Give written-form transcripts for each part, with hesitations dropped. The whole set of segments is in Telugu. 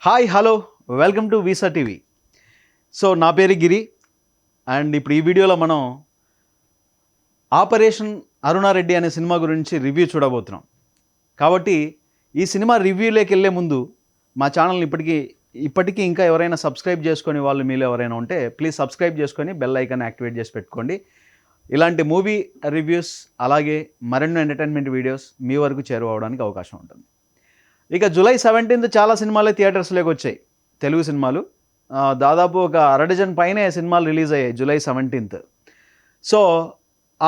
Hi hello welcome to visa TV. So నా పేరు గిరి అండ్ ఇప్పుడు ఈ వీడియోలో మనం ఆపరేషన్ అరుణారెడ్డి అనే సినిమా గురించి రివ్యూ చూడబోతున్నాం. కాబట్టి ఈ సినిమా రివ్యూలోకి వెళ్ళే ముందు మా ఛానల్ని ఇప్పటికీ ఇంకా ఎవరైనా సబ్స్క్రైబ్ చేసుకొని వాళ్ళు మీలో ఎవరైనా ఉంటే ప్లీజ్ సబ్స్క్రైబ్ చేసుకొని బెల్ ఐకాన్ యాక్టివేట్ చేసి పెట్టుకోండి. ఇలాంటి మూవీ రివ్యూస్ అలాగే మరెన్నో ఎంటర్టైన్మెంట్ వీడియోస్ మీ వరకు చేరువవడానికి అవకాశం ఉంటుంది. ఇక జూలై 17th చాలా సినిమాలే థియేటర్స్లోకి వచ్చాయి. తెలుగు సినిమాలు దాదాపు ఒక అరడజన్ పైనే సినిమాలు రిలీజ్ అయ్యాయి జూలై 17th. సో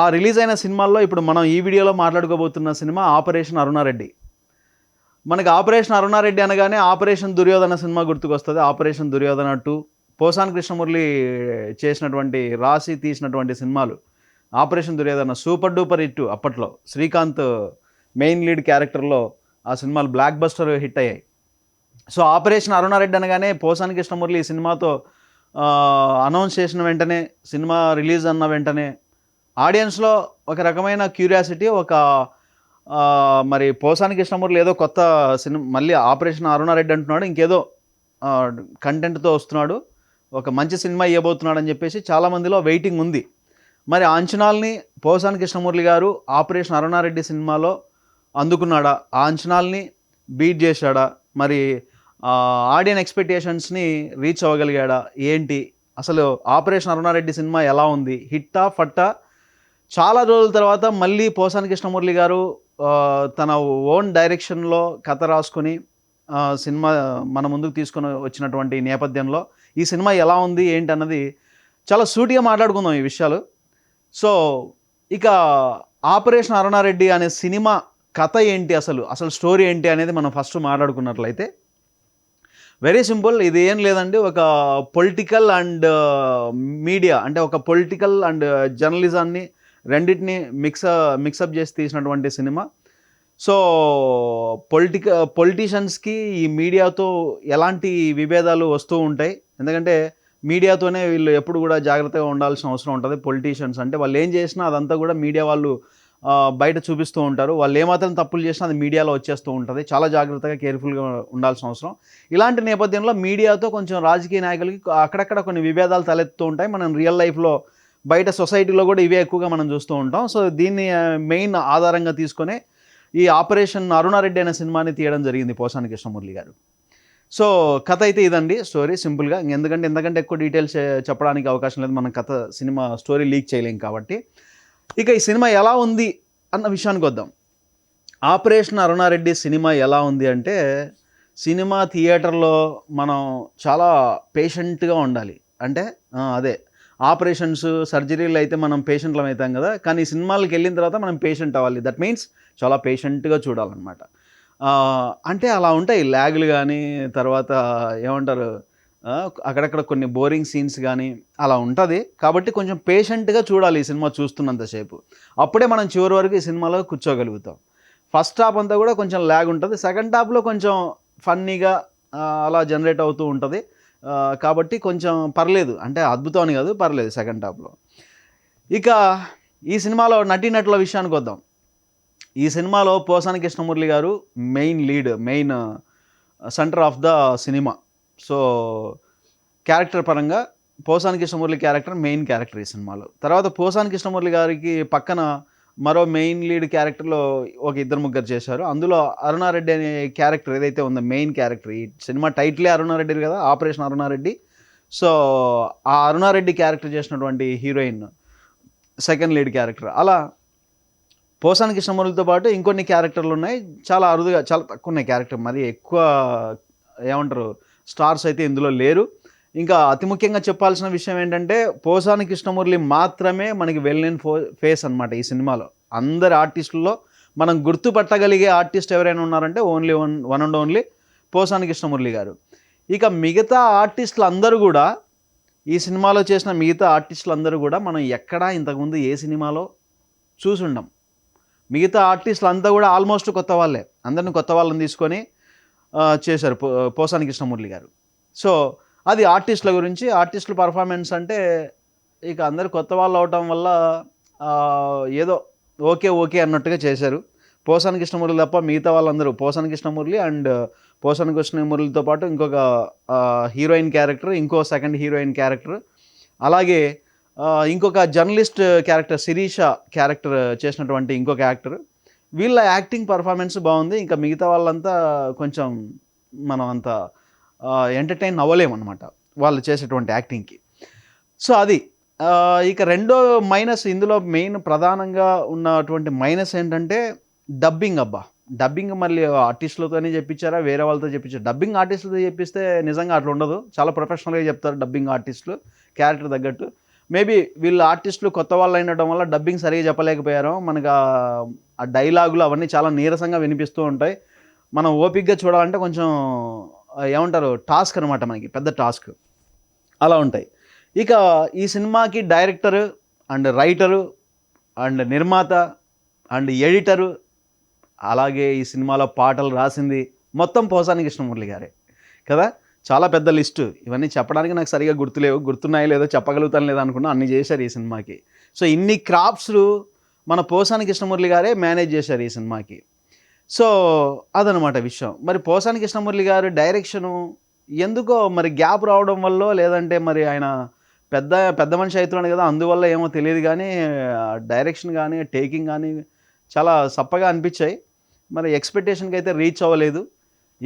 ఆ రిలీజ్ అయిన సినిమాల్లో ఇప్పుడు మనం ఈ వీడియోలో మాట్లాడుకోబోతున్న సినిమా ఆపరేషన్ అరుణారెడ్డి. మనకి ఆపరేషన్ అరుణారెడ్డి అనగానే ఆపరేషన్ దుర్యోధన సినిమా గుర్తుకొస్తుంది. ఆపరేషన్ దుర్యోధన 2 పోసాని కృష్ణమురళి చేసినటువంటి రాసి తీసినటువంటి సినిమాలు. Operation Duryodhana super duper hit. అప్పట్లో శ్రీకాంత్ మెయిన్ లీడ్ క్యారెక్టర్లో ఆ సినిమాలు బ్లాక్ బస్టర్ హిట్ అయ్యాయి. సో ఆపరేషన్ అరుణారెడ్డి అనగానే పోసాని కృష్ణమురళి ఈ సినిమాతో అనౌన్స్ చేసిన వెంటనే, సినిమా రిలీజ్ అన్న వెంటనే ఆడియన్స్లో ఒక రకమైన క్యూరియాసిటీ, మరి పోసాని కృష్ణమురళి ఏదో కొత్త సినిమా, మళ్ళీ ఆపరేషన్ అరుణారెడ్డి అంటున్నాడు, ఇంకేదో కంటెంట్తో వస్తున్నాడు, ఒక మంచి సినిమా ఇవ్వబోతున్నాడు అని చెప్పేసి చాలామందిలో వెయిటింగ్ ఉంది. మరి ఆ అంచనాల్ని పోసాని కృష్ణమురళి గారు ఆపరేషన్ అరుణారెడ్డి సినిమాలో అందుకున్నాడా? ఆ అంచనాల్ని బీట్ చేశాడా? మరి ఆడియన్ ఎక్స్పెక్టేషన్స్ని రీచ్ అవ్వగలిగాడా? ఏంటి అసలు ఆపరేషన్ అరుణారెడ్డి సినిమా ఎలా ఉంది? హిట్టా ఫట్టా? చాలా రోజుల తర్వాత మళ్ళీ పోసాని కృష్ణమురళి గారు తన ఓన్ డైరెక్షన్లో కథ రాసుకొని సినిమా మన ముందుకు తీసుకొని వచ్చినటువంటి నేపథ్యంలో ఈ సినిమా ఎలా ఉంది ఏంటి అన్నది చాలా సూటిగా మాట్లాడుకుందాం ఈ విషయాలు. సో ఇక ఆపరేషన్ అరుణారెడ్డి అనే సినిమా కథ ఏంటి, అసలు స్టోరీ ఏంటి అనేది మనం ఫస్ట్ మాట్లాడుకున్నట్లయితే వెరీ సింపుల్. ఇది ఏం లేదండి, ఒక పొలిటికల్ అండ్ మీడియా, అంటే ఒక పొలిటికల్ అండ్ జర్నలిజాన్ని రెండింటిని మిక్సప్ చేసి తీసినటువంటి సినిమా. సో పొలిటీషియన్స్కి ఈ మీడియాతో ఎలాంటి విభేదాలు వస్తూ ఉంటాయి. ఎందుకంటే మీడియాతోనే వీళ్ళు ఎప్పుడు కూడా జాగ్రత్తగా ఉండాల్సిన అవసరం ఉంటుంది. పొలిటీషియన్స్ అంటే వాళ్ళు ఏం చేసినా అదంతా కూడా మీడియా వాళ్ళు బయట చూపిస్తూ ఉంటారు. వాళ్ళు ఏమాత్రం తప్పులు చేసినా అది మీడియాలో వచ్చేస్తూ ఉంటుంది. చాలా జాగ్రత్తగా కేర్ఫుల్గా ఉండాల్సిన అవసరం. ఇలాంటి నేపథ్యంలో మీడియాతో కొంచెం రాజకీయ నాయకులకి అక్కడక్కడ కొన్ని విభేదాలు తలెత్తుతూ ఉంటాయి. మనం రియల్ లైఫ్లో బయట సొసైటీలో కూడా ఇవే ఎక్కువగా మనం చూస్తూ ఉంటాం. సో దీన్ని మెయిన్ ఆధారంగా తీసుకొని ఈ ఆపరేషన్ అరుణారెడ్డి అనే సినిమాని తీయడం జరిగింది పోసాని కృష్ణమురళి గారు. సో కథ అయితే ఇదండి, స్టోరీ సింపుల్గా. ఎందుకంటే ఎక్కువ డీటెయిల్స్ చెప్పడానికి అవకాశం లేదు, మనం కథ సినిమా స్టోరీ లీక్ చేయలేం కాబట్టి. ఇక ఈ సినిమా ఎలా ఉంది అన్న విషయానికి వద్దాం. ఆపరేషన్ అరుణారెడ్డి సినిమా ఎలా ఉంది అంటే, సినిమా థియేటర్లో మనం చాలా పేషెంట్గా ఉండాలి. అంటే అదే ఆపరేషన్స్ సర్జరీలు అయితే మనం పేషెంట్లం అవుతాం కదా, కానీ సినిమాలకు వెళ్ళిన తర్వాత మనం పేషెంట్ అవ్వాలి. దట్ మీన్స్ చాలా పేషెంట్గా చూడాలన్నమాట. అంటే అలా ఉంటాయి ల్యాగులు కానీ, తర్వాత ఏమంటారు, అక్కడక్కడ కొన్ని బోరింగ్ సీన్స్ కానీ అలా ఉంటుంది. కాబట్టి కొంచెం పేషెంట్గా చూడాలి ఈ సినిమా చూస్తున్నంతసేపు. అప్పుడే మనం చివరి వరకు ఈ సినిమాలో కూర్చోగలుగుతాం. ఫస్ట్ హాఫ్ అంతా కూడా కొంచెం ల్యాగ్ ఉంటుంది. సెకండ్ హాఫ్లో కొంచెం ఫన్నీగా అలా జనరేట్ అవుతూ ఉంటుంది. కాబట్టి కొంచెం పర్లేదు, అంటే అద్భుతం అని కాదు, పర్లేదు సెకండ్ హాఫ్లో. ఇక ఈ సినిమాలో నటీనటుల విషయానికి వద్దాం. ఈ సినిమాలో పోసాని కృష్ణమురళి గారు main centre of the cinema. So character పరంగా Posani Krishnamurali character main character ఈ సినిమాలో. తర్వాత పోసాని కృష్ణమురళి గారికి పక్కన మరో మెయిన్ లీడ్ క్యారెక్టర్లో ఒక 2-3 చేశారు. అందులో అరుణారెడ్డి అనే క్యారెక్టర్ ఏదైతే ఉందో మెయిన్ క్యారెక్టర్, ఈ సినిమా టైటిలే అరుణారెడ్డి కదా, ఆపరేషన్ అరుణారెడ్డి. సో ఆ అరుణారెడ్డి క్యారెక్టర్ చేసినటువంటి హీరోయిన్ సెకండ్ లీడ్ క్యారెక్టర్. అలా పోసాని కృష్ణమురళితో పాటు ఇంకొన్ని క్యారెక్టర్లు ఉన్నాయి. చాలా అరుదుగా, చాలా తక్కువ ఉన్నాయి క్యారెక్టర్, మరి ఎక్కువ ఏమంటారు స్టార్స్ అయితే ఇందులో లేరు. ఇంకా అతి ముఖ్యంగా చెప్పాల్సిన విషయం ఏంటంటే, పోసాని కృష్ణమురళి మాత్రమే మనకి వెల్ నోన్ ఫేస్ అనమాట ఈ సినిమాలో. అందరి ఆర్టిస్టుల్లో మనం గుర్తుపట్టగలిగే ఆర్టిస్ట్ ఎవరైనా ఉన్నారంటే one and only Posani Krishna Murali గారు. ఇక మిగతా ఆర్టిస్టులు అందరూ కూడా, ఈ సినిమాలో చేసిన మిగతా ఆర్టిస్టులు అందరూ కూడా మనం ఎక్కడా ఇంతకుముందు ఏ సినిమాలో చూసుండం. మిగతా ఆర్టిస్టులు అంతా కూడా ఆల్మోస్ట్ కొత్త వాళ్ళే, అందరిని కొత్త వాళ్ళని తీసుకొని చేశారు పోసాని కృష్ణమురళి గారు. సో అది ఆర్టిస్టుల గురించి. ఆర్టిస్టుల పర్ఫార్మెన్స్ అంటే ఇక అందరు కొత్త వాళ్ళు అవటం వల్ల ఏదో ఓకే అన్నట్టుగా చేశారు. పోసాని కృష్ణమురళి తప్ప మిగతా వాళ్ళందరూ, పోసాని కృష్ణమురళి అండ్ పోసాని కృష్ణమురళితో పాటు ఇంకొక హీరోయిన్ క్యారెక్టర్, ఇంకో సెకండ్ హీరోయిన్ క్యారెక్టర్, అలాగే ఇంకొక జర్నలిస్ట్ క్యారెక్టర్ శిరీష క్యారెక్టర్ చేసినటువంటి ఇంకొక యాక్టర్. వీళ్ళ యాక్టింగ్ పర్ఫార్మెన్స్ బాగుంది. ఇంకా మిగతా వాళ్ళంతా కొంచెం మనం అంత ఎంటర్టైన్ అవ్వలేమన్నమాట వాళ్ళు చేసేటువంటి యాక్టింగ్కి. సో అది ఇక రెండో మైనస్, ఇందులో మెయిన్ ప్రధానంగా ఉన్నటువంటి మైనస్ ఏంటంటే డబ్బింగ్. డబ్బింగ్ మళ్ళీ ఆర్టిస్టులతోనే చెప్పించారా, వేరే వాళ్ళతో చెప్పించారు? డబ్బింగ్ ఆర్టిస్టులతో చెప్పిస్తే నిజంగా అట్లా ఉండదు. చాలా ప్రొఫెషనల్గా చెప్తారు డబ్బింగ్ ఆర్టిస్టులు క్యారెక్టర్ తగ్గట్టు. మేబీ వీళ్ళు ఆర్టిస్టులు కొత్త వాళ్ళు అయినడం వల్ల డబ్బింగ్ సరిగా చెప్పలేకపోయారు. మనకు ఆ డైలాగులు అవన్నీ చాలా నీరసంగా వినిపిస్తూ ఉంటాయి. మనం ఓపిక్గా చూడాలంటే కొంచెం ఏమంటారు, టాస్క్ అనమాట, మనకి పెద్ద టాస్క్ అలా ఉంటాయి. ఇక ఈ సినిమాకి డైరెక్టరు అండ్ రైటరు అండ్ నిర్మాత అండ్ ఎడిటరు, అలాగే ఈ సినిమాలో పాటలు రాసింది మొత్తం పోసాని కృష్ణమురళి గారే కదా. చాలా పెద్ద లిస్టు. ఇవన్నీ చెప్పడానికి నాకు సరిగా గుర్తులేవు, గుర్తున్నాయో లేదో చెప్పగలుగుతాను లేదా అనుకున్నా, అన్ని చేశారు ఈ సినిమాకి. సో ఇన్ని క్రాఫ్ట్స్లు మన పోసాని కృష్ణమురళి గారే మేనేజ్ చేశారు ఈ సినిమాకి. సో అదనమాట విషయం. మరి పోసాని కృష్ణమురళి గారు డైరెక్షను ఎందుకో మరి గ్యాప్ రావడం వల్ల, లేదంటే మరి ఆయన పెద్ద పెద్ద మనిషి అవుతున్నాడు కదా అందువల్ల ఏమో తెలియదు, కానీ డైరెక్షన్ కానీ టేకింగ్ కానీ చాలా సప్పగా అనిపించాయి. మరి ఎక్స్పెక్టేషన్కి అయితే రీచ్ అవ్వలేదు.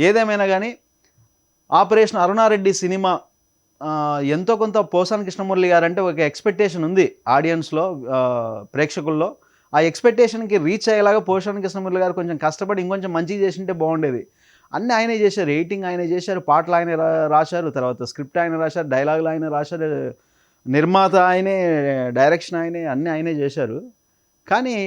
ఏదేమైనా కానీ ఆపరేషన్ అరుణారెడ్డి సినిమా ఎంతో కొంత పోసాని కృష్ణమురళి గారు అంటే ఒక ఎక్స్పెక్టేషన్ ఉంది ఆడియన్స్లో, ప్రేక్షకుల్లో. ఆ ఎక్స్పెక్టేషన్కి రీచ్ అయ్యేలాగా పోసాని కృష్ణమురళి గారు కొంచెం కష్టపడి ఇంకొంచెం మంచిగా చేసింటే బాగుండేది. అన్నీ ఆయనే చేశారు, ఎడిటింగ్ ఆయనే చేశారు, పాటలు ఆయనే రాశారు, తర్వాత స్క్రిప్ట్ ఆయన రాశారు, డైలాగులు ఆయన రాశారు, నిర్మాత ఆయనే, డైరెక్షన్ ఆయనే, అన్నీ ఆయనే చేశారు. కానీ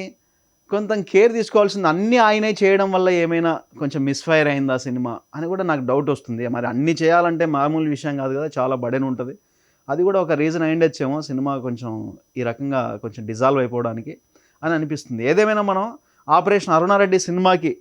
కొంత కేర్ తీసుకోవాల్సింది అన్నీ ఆయనే చేయడం వల్ల ఏమైనా కొంచెం మిస్ఫైర్ అయిందా సినిమా అని కూడా నాకు డౌట్ వస్తుంది. మరి అన్నీ చేయాలంటే మామూలు విషయం కాదు కదా, చాలా బర్డెన్ ఉంటుంది. అది కూడా ఒక రీజన్ అయ్యుండొచ్చేమో సినిమా కొంచెం ఈ రకంగా కొంచెం డిజాల్వ్ అయిపోవడానికి అని అనిపిస్తుంది. ఏదేమైనా మనం ఆపరేషన్ అరుణారెడ్డి సినిమాకి